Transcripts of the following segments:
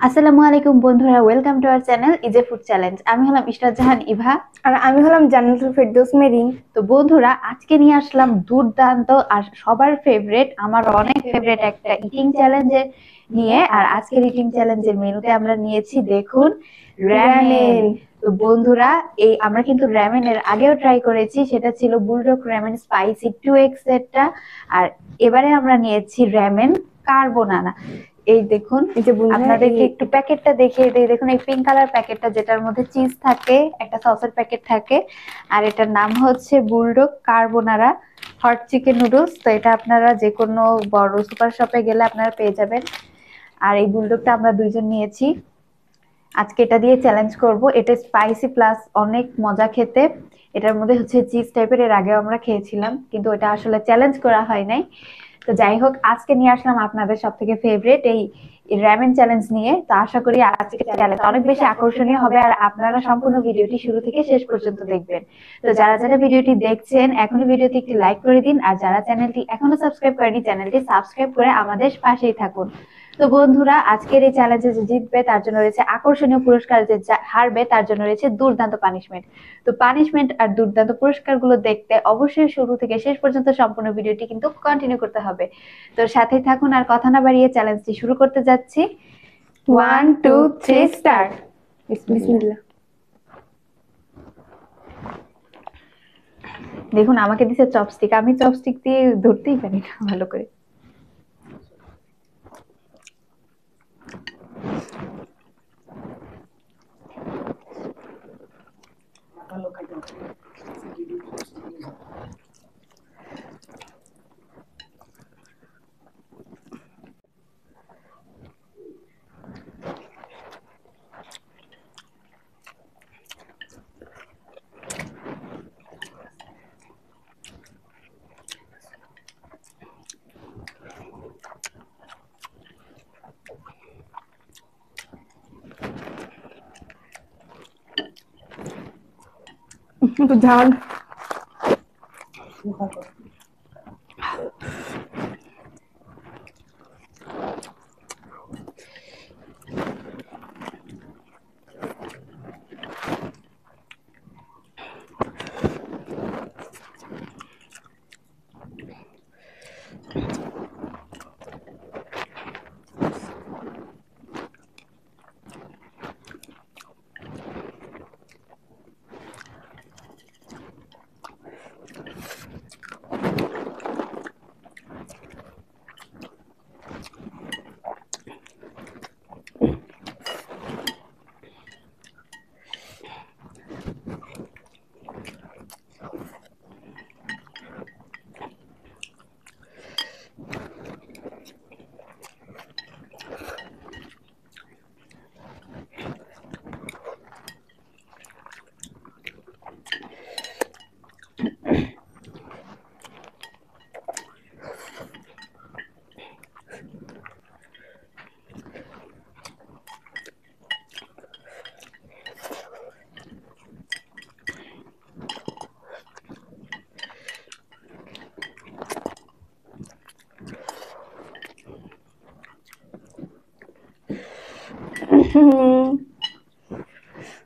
আসসালামু আলাইকুম বন্ধুরা, welcome to our channel ইজে food challenge. আমি হলাম ইশরাত জাহান ইভা আর আমি হলাম জান্নাতুল ফেরদৌস মেরিন। তো বন্ধুরা, আজকে নিয়ে আসলাম দুর্দান্ত আর সবার ফেভারিট, আমার অনেক ফেভারিট একটা ইটিং চ্যালেঞ্জের নিয়ে। আর আজকের ইটিং চ্যালেঞ্জের মেনুতে আমরা নিয়েছি, দেখুন, র‍্যামেন। তো বন্ধুরা, আমরা কিন্তু র‍্যামেনের আগেও ট্রাই করেছি, সেটা ছিল বুলডগ র‍্যামেন স্পাইসি 2x এরটা। আর এবারে আমরা নিয়েছি র‍্যামেন কার্বোনারা। এই দেখুন, আপনাদেরকে একটু প্যাকেটটা দেখিয়ে দিই। দেখুন, এই পিঙ্ক কালার প্যাকেটটা, যেটার মধ্যে চিজ থাকে, একটা সসের প্যাকেট থাকে, আর এটার নাম হচ্ছে bulldog carbonara hot chicken noodles. তো এটা আপনারা যে কোনো বড় সুপার শপে গেলে আপনারা পেয়ে যাবেন। আর এই বুলডগটা আমরা দুইজন নিয়েছি, আজকে এটা দিয়ে চ্যালেঞ্জ করব। এটা স্পাইসি প্লাস অনেক মজা খেতে। এটার মধ্যে হচ্ছে চিজ টাইপের, এর আগেও আমরা খেয়েছিলাম, কিন্তু এটা আসলে চ্যালেঞ্জ করা হয় নাই। তো যাই হোক, আজকে নিয়ে আসলাম আপনাদের সব থেকে ফেভারিট এই র‍্যামেন চ্যালেঞ্জ নিয়ে। তো আশা করি আজকে চ্যালেঞ্জ অনেক বেশি আকর্ষণীয় হবে, আর আপনারা সম্পূর্ণ ভিডিওটি শুরু থেকে শেষ পর্যন্ত দেখবেন। তো যারা যারা ভিডিওটি দেখছেন, এখনই ভিডিওতে একটি লাইক করে দিন, আর যারা চ্যানেলটি এখনো সাবস্ক্রাইব করেনি, চ্যানেলটি সাবস্ক্রাইব করে আমাদের পাশেই থাকুন। তো বন্ধুরা, আজকের এই চ্যালেঞ্জে যে জিতবে তার জন্য রয়েছে আকর্ষণীয় পুরস্কার, যে হারবে তার জন্য রয়েছে দুর্দান্ত পানিশমেন্ট। তো পানিশমেন্ট আর দুর্দান্ত পুরস্কারগুলো দেখতে অবশ্যই শুরু থেকে শেষ পর্যন্ত সম্পূর্ণ ভিডিওটি কিন্তু কন্টিনিউ করতে হবে। তো সাথেই থাকুন, আর কথা না বাড়িয়ে চ্যালেঞ্জটি শুরু করতে যাচ্ছি। 1 2 3 স্টার্ট। বিসমিল্লাহ। দেখুন, আমাকে দিছে চপস্টিক, আমি চপস্টিক দিয়ে ধরতেই পারি না ভালো করে। একটু ঝাল।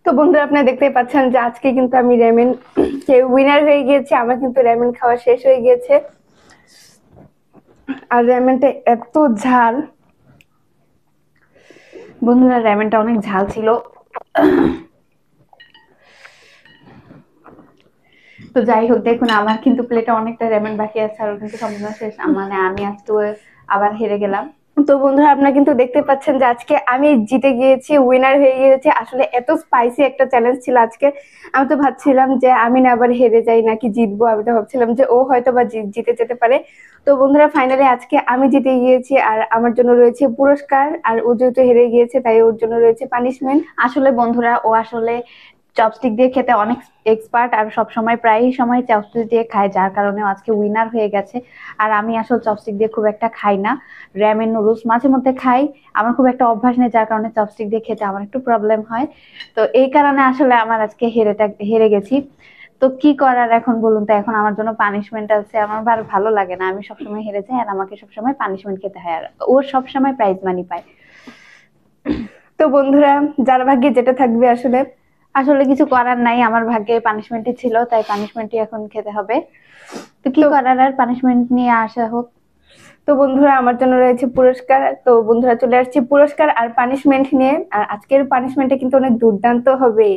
তো বন্ধুরা, আপনারা দেখতেই পাচ্ছেন যে আজকে কিন্তু আমি র‍্যামেন উইনার হয়ে গিয়েছি। আমার কিন্তু র‍্যামেন খাওয়া শেষ হয়ে গিয়েছে, আর র‍্যামেনটা এত ঝাল। বন্ধুরা, র‍্যামেনটা অনেক ঝাল ছিল। তো যাই হোক, দেখুন, আমার কিন্তু প্লেটে অনেকটা র‍্যামেন বাকি আছে, আর কিন্তু সম্পূর্ণ শেষ। মানে আমি আজকে আবার হেরে গেলাম। তো বন্ধুরা, আপনারা কিন্তু দেখতে পাচ্ছেন যে আজকে আমি জিতে গিয়েছি, উইনার হয়ে গিয়েছি। আসলে এত স্পাইসি একটা চ্যালেঞ্জ ছিল আজকে। আমি তো ভাবছিলাম যে আমি না আবার হেরে যাই নাকি জিতবো, আমি তো ভাবছিলাম যে ও হয়তো বা জিতে যেতে পারে। তো বন্ধুরা, ফাইনালি আজকে আমি জিতে গিয়েছি, আর আমার জন্য রয়েছে পুরস্কার, আর ও যেহেতু হেরে গিয়েছে তাই ওর জন্য রয়েছে পানিশমেন্ট। আসলে বন্ধুরা, ও আসলে চপস্টিক দিয়ে খেতে অনেক এক্সপার্ট, আর সব সময় প্রায়ই সময় চপস্টিক দিয়ে খায়, যার কারণে আজকে উইনার হয়ে গেছে। আর আমি আসলে চপস্টিক দিয়ে খুব একটা খাই না। র‍্যামেন নুডলস মাঝে মধ্যে খাই, আমার খুব একটা অভ্যাস নেই, যার কারণে চপস্টিক দিয়ে খেতে আমার একটু প্রবলেম হয়। তো এই কারণে আসলে আমার আজকে হেরে গেছি। তো কি করার এখন বলুন তো, এখন আমার জন্য পানিশমেন্ট আছে, আমার ভালো লাগে না, আমি সবসময় হেরে যাই আর আমাকে সবসময় পানিশমেন্ট খেতে হয়, আর ও সবসময় প্রাইজ মানি পায়। তো বন্ধুরা, যার ভাগ্যে যেটা থাকবে আসলে আসলে কিছু করার নাই, আমার ভাগ্যে পানিশমেন্টই ছিল, তাই পানিশমেন্টই এখন খেতে হবে। তো কি করার, আর পানিশমেন্ট নিয়ে আসা হোক। তো বন্ধুরা, আমার জন্য রয়েছে পুরস্কার। তো বন্ধুরা, চলে আসছি পুরস্কার আর পানিশমেন্ট নিয়ে। আর আজকের পানিশমেন্টটা কিন্তু অনেক দুর্দান্ত হবে।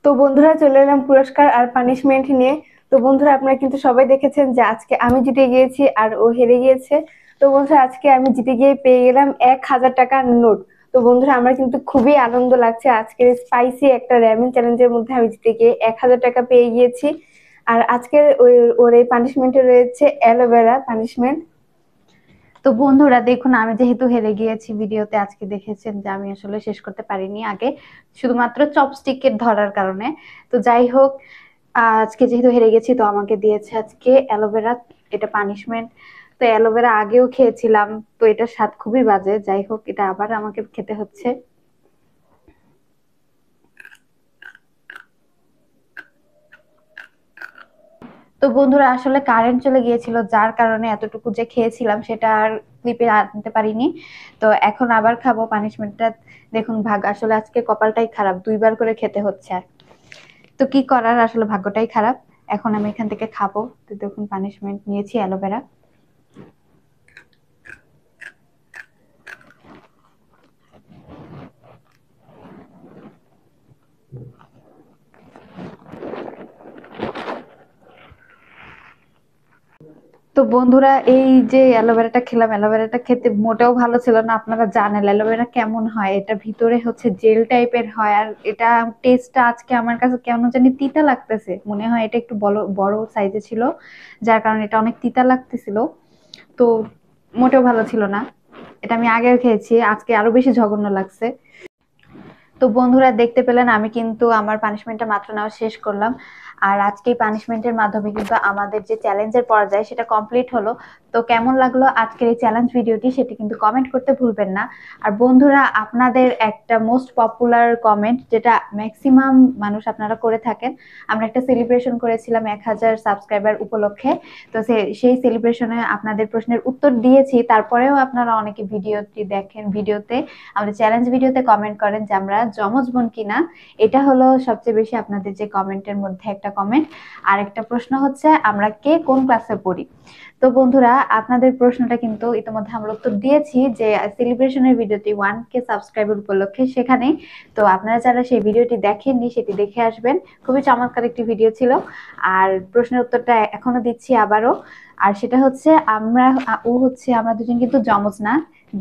তো বন্ধুরা, চলে এলাম পুরস্কার আর পানিশমেন্ট নিয়ে। তো বন্ধুরা, আপনারা কিন্তু সবাই দেখেছেন যে আজকে আমি জিতে গিয়েছি আর ও হেরে গিয়েছে। তো বন্ধুরা, আজকে আমি জিতে গিয়ে পেয়ে গেলাম 1000 টাকার নোট। তো বন্ধুরা, আমার কিন্তু খুবই আনন্দ লাগছে, আজকের স্পাইসি একটা র্যামেন চ্যালেঞ্জের মধ্যে আমি জিতে গিয়ে 1000 টাকা পেয়ে গিয়েছি। আর আজকের ওর এই পানিশমেন্টে রয়েছে অ্যালোভেরা পানিশমেন্ট। তো বন্ধুরা দেখুন, আমি যেহেতু হেরে গিয়েছি, ভিডিওতে আজকে দেখেছেন যে আমি আসলে শেষ করতে পারিনি আগে, শুধুমাত্র চপস্টিকের ধরার কারণে। তো যাই হোক, আজকে যেহেতু হেরে গেছি, তো আমাকে দিয়েছে আজকে অ্যালোভেরা, এটা পানিশমেন্ট। তো অ্যালোভেরা আগেও খেয়েছিলাম, তো এটার স্বাদ খুবই বাজে। যাই হোক, এটা আবার আমাকে খেতে হচ্ছে। তো বন্ধুরা, আসলে কারেন্ট চলে গিয়েছিল, যার কারণে এতটুকু যে খেয়েছিলাম সেটা আর ক্লিপে আনতে পারিনি। তো এখন আবার খাবো পানিশমেন্টটা। দেখুন ভাগ, আসলে আজকে কপালটাই খারাপ, 2বার করে খেতে হচ্ছে। তো কি করার, আসলে ভাগ্যটাই খারাপ। এখন আমি এখান থেকে খাবো। তো দেখুন, পানিশমেন্ট নিয়েছি অ্যালোভেরা। তো বন্ধুরা, এই যে অ্যালোভেরাটা খেলাম, অ্যালোভেরাটা খেতে মোটেও ভালো ছিল না। আপনারা জানেন অ্যালোভেরা কেমন হয়, এটা ভিতরে হচ্ছে জেল টাইপের হয়, আর এটা টেস্টটা আজকে আমার কাছে কেমন জানি তিতা লাগতেছে। মনে হয় এটা একটু বড় বড় সাইজে ছিল, যার কারণে এটা অনেক তিতা লাগতেছিল। তো মোটেও ভালো ছিল না। এটা আমি আগেও খেয়েছি, আজকে আরো বেশি জঘন্য লাগছে। তো বন্ধুরা, দেখতে পেলেন আমি কিন্তু আমার পানিশমেন্টটা মাত্র নেওয়া শেষ করলাম। আর আজকে এই পানিশমেন্টের মাধ্যমে কিন্তু আমাদের যে চ্যালেঞ্জের পর্যায়ে সেটা কমপ্লিট হলো। তো কেমন লাগলো আজকের এই চ্যালেঞ্জ ভিডিওটি, সেটা কিন্তু কমেন্ট করতে ভুলবেন না। আর বন্ধুরা, আপনাদের একটা মোস্ট পপুলার কমেন্ট, যেটা ম্যাক্সিমাম মানুষ আপনারা করে থাকেন, আমরা একটা সেলিব্রেশন করেছিলাম 1000 সাবস্ক্রাইবার উপলক্ষে। তো সেই সেলিব্রেশনে আপনাদের প্রশ্নের উত্তর দিয়েছি, তারপরেও আপনারা অনেকে ভিডিওটি দেখেন, ভিডিওতে আমাদের চ্যালেঞ্জ ভিডিওতে কমেন্ট করেন যে আমরা যমজ বোন কিনা। এটা হলো সবচেয়ে বেশি আপনাদের যে কমেন্টের মধ্যে একটা কমেন্ট। আর একটা প্রশ্ন হচ্ছে আমরা কে কোন ক্লাসে পড়ি। তো বন্ধুরা, আপনাদের প্রশ্নটা কিন্তু ইতিমধ্যে আমরা উত্তর দিয়েছি, যে সেলিব্রেশনের ভিডিওটি 1K সাবস্ক্রাইবার উপলক্ষে, সেখানে। তো আপনারা যারা সেই ভিডিওটি দেখেননি, সেটি দেখে আসবেন, খুবই চমৎকার একটি ভিডিও ছিল। আর প্রশ্নের উত্তরটা এখনো দিচ্ছি আবারও। আর সেটা হচ্ছে আমরা দুজন কিন্তু যমজ না,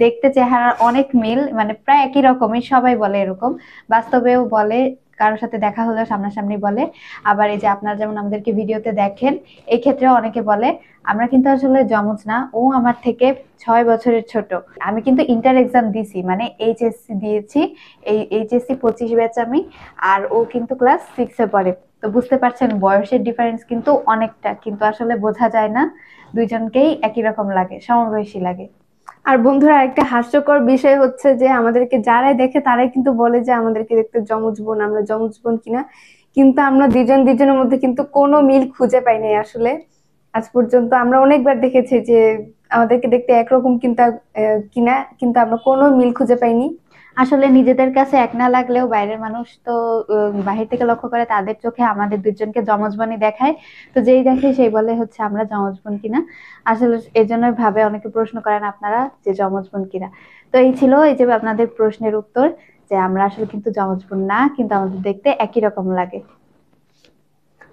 দেখতে চেহারার অনেক মিল, মানে প্রায় একই রকমই, সবাই বলে এরকম, বাস্তবেও বলে, কারোর সাথে দেখা হলে সামনাসামনি বলে। আবার এই যে আপনারা যেমন আমাদেরকে ভিডিওতে দেখেন, এই ক্ষেত্রে অনেকে বলে। আমরা কিন্তু আসলে যমজ না, ও আমার থেকে 6 বছরের ছোট। আমি কিন্তু ইন্টার এক্সাম দিছি, মানে এইচএসসি দিয়েছি, এই এইচএসসি 25 ব্যাচ আমি। আর ও কিন্তু ক্লাস 6-এ পড়ে। তো বুঝতে পারছেন, বয়সের ডিফারেন্স কিন্তু অনেকটা, কিন্তু আসলে বোঝা যায় না, দুইজনকেই একই রকম লাগে, সমবয়সী লাগে। আর বন্ধুরা, একটা হাস্যকর বিষয় হচ্ছে যে আমাদেরকে যারাই দেখে তারাই কিন্তু বলে যে আমাদেরকে দেখতে যমজ বোন, আমরা যমজ বোন কিনা। কিন্তু আমরা দুজনের মধ্যে কিন্তু কোনো মিল খুঁজে পাই নাই আসলে আজ পর্যন্ত। আমরা অনেকবার দেখেছি যে আমাদেরকে দেখতে একরকম কিন্তু কিনা, কিন্তু আমরা কোনো মিল খুঁজে পাইনি। আসলে নিজেদের কাছে এক না লাগলেও বাইরের মানুষ তো বাহির থেকে লক্ষ্য করে, তাদের চোখে আমাদের দুজনকে যমজ বোনই দেখায়। তো যেই দেখে সেই বলে হচ্ছে আমরা যমজ বোন কিনা। আসলে এই জন্যই ভাবে, অনেকে প্রশ্ন করেন আপনারা যে যমজ বোন কিনা। তো এই ছিল এই যে আপনাদের প্রশ্নের উত্তর, যে আমরা আসলে কিন্তু যমজ বোন না, কিন্তু আমাদের দেখতে একই রকম লাগে।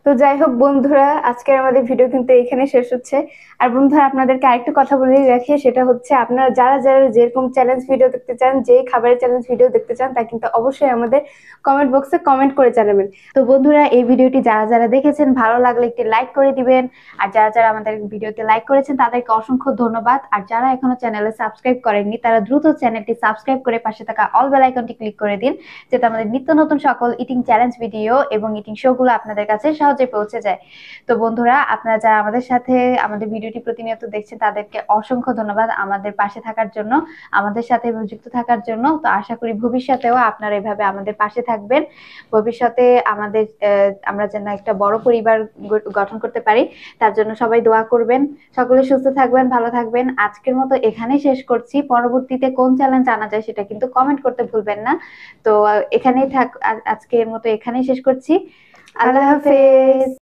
তো যাই হোক বন্ধুরা, আজকের আমাদের ভিডিও কিন্তু এখানে শেষ হচ্ছে। আর বন্ধুরা, আপনাদেরকে আরেকটা কথা বলে রাখি, সেটা হচ্ছে আপনারা যারা যারা যেরকম চ্যালেঞ্জ ভিডিও দেখতে চান, যেই খাবারের চ্যালেঞ্জ ভিডিও দেখতে চান, তা কিন্তু অবশ্যই আমাদের কমেন্ট বক্সে কমেন্ট করে জানাবেন। তো বন্ধুরা, এই ভিডিওটি যারা যারা দেখেছেন, ভালো লাগলে একটি লাইক করে দিবেন। আর যারা যারা আমাদের ভিডিওতে লাইক করেছেন তাদেরকে অসংখ্য ধন্যবাদ। আর যারা এখনো চ্যানেলে সাবস্ক্রাইব করেননি, তারা দ্রুত চ্যানেলটি সাবস্ক্রাইব করে পাশে থাকা অল বেল আইকনটি ক্লিক করে দিন, যাতে আমাদের নিত্য নতুন সকল ইটিং চ্যালেঞ্জ ভিডিও এবং ইটিং শো গুলো আপনাদের কাছে সহজে পৌঁছে যায়। তো বন্ধুরা, আপনারা যারা আমাদের সাথে আমাদের ভিডিওটি প্রতিনিয়ত দেখছেন তাদেরকে অসংখ্য ধন্যবাদ আমাদের পাশে থাকার জন্য, আমাদের সাথে যুক্ত থাকার জন্য। তো আশা করি ভবিষ্যতেও আপনারা এভাবে আমাদের পাশে থাকবেন। ভবিষ্যতে আমরা যেন একটা বড় পরিবার গঠন করতে পারি, তার জন্য সবাই দোয়া করবেন। সকলে সুস্থ থাকবেন, ভালো থাকবেন। আজকের মতো এখানেই শেষ করছি। পরবর্তীতে কোন চ্যালেঞ্জ আনা যায় সেটা কিন্তু কমেন্ট করতে ভুলবেন না। তো এখানেই আজকের মতো এখানেই শেষ করছি। আল্লাহ হাফেজ।